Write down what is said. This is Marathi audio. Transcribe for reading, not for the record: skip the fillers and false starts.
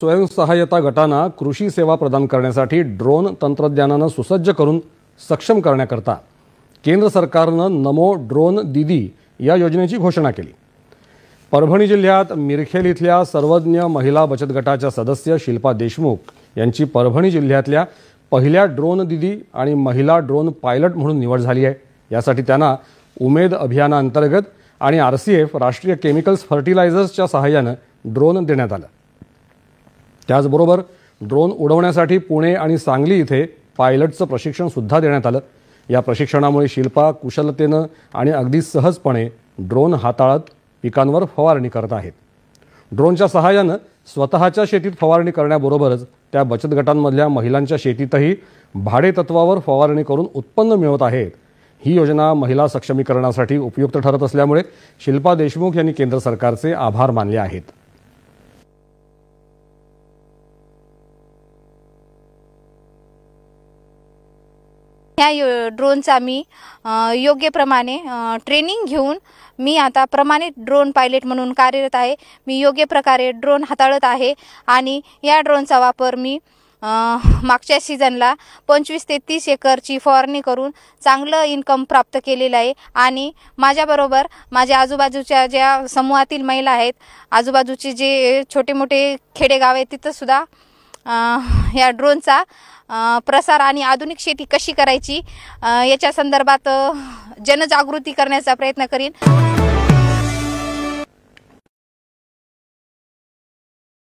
स्वयंसहाय्यता गटांना कृषी सेवा प्रदान करण्यासाठी ड्रोन तंत्रज्ञानाने सुसज्ज करून सक्षम करण्याकरता केंद्र सरकारनं नमो ड्रोन दीदी या योजनेची घोषणा केली। परभणी जिल्ह्यात मिरखेल इथल्या सर्वज्ञ महिला बचत गटाच्या सदस्य शिल्पा देशमुख यांची परभणी जिल्ह्यातल्या पहिल्या ड्रोन दीदी आणि महिला ड्रोन पायलट म्हणून निवड झाली आहे। यासाठी त्यांना उमेद अभियानाअंतर्गत आणि RCF राष्ट्रीय केमिकल्स फर्टिलायझर्सच्या सहाय्याने ड्रोन देण्यात आलं। त्याचबरोबर ड्रोन उडवण्यासाठी पुणे आणि सांगली इथे पायलटचं प्रशिक्षण सुद्धा देण्यात आलं। या प्रशिक्षणामुळे शिल्पा कुशलतेनं आणि अगदी सहजपणे ड्रोन हाताळत पिकांवर फवारणी करत आहेत। ड्रोनच्या सहाय्याने स्वतःच्या शेतीत फवारणी करण्याबरोबरच त्या बचत गटांमधल्या महिलांच्या शेतीतही भाडे तत्वावर फवारणी करून उत्पन्न मिळवत आहेत। ही योजना महिला सक्षमीकरणासाठी उपयुक्त ठरत असल्यामुळे शिल्पा देशमुख यांनी केंद्र सरकारचे आभार मानले आहेत। या ड्रोनचा मी योग्य प्रमाणे ट्रेनिंग घेऊन मी आता प्रमाणित ड्रोन पायलट म्हणून कार्यरत आहे। मी योग्य प्रकारे ड्रोन हाताळत आहे आणि या ड्रोनचा वापर मी मागच्या सीझनला 25 ते 30 एकरची फवारणी करून चांगलं इन्कम प्राप्त केलेलं आहे। आणि माझ्याबरोबर माझ्या आजूबाजूच्या ज्या समूहातील महिला आहेत, आजूबाजूचे जे छोटे मोठे खेडेगाव आहेत, तिथं सुद्धा या ड्रोनचा प्रसार आणि आधुनिक शेती कशी करायची याच्या संदर्भात जनजागृती करण्याचा प्रयत्न करीन।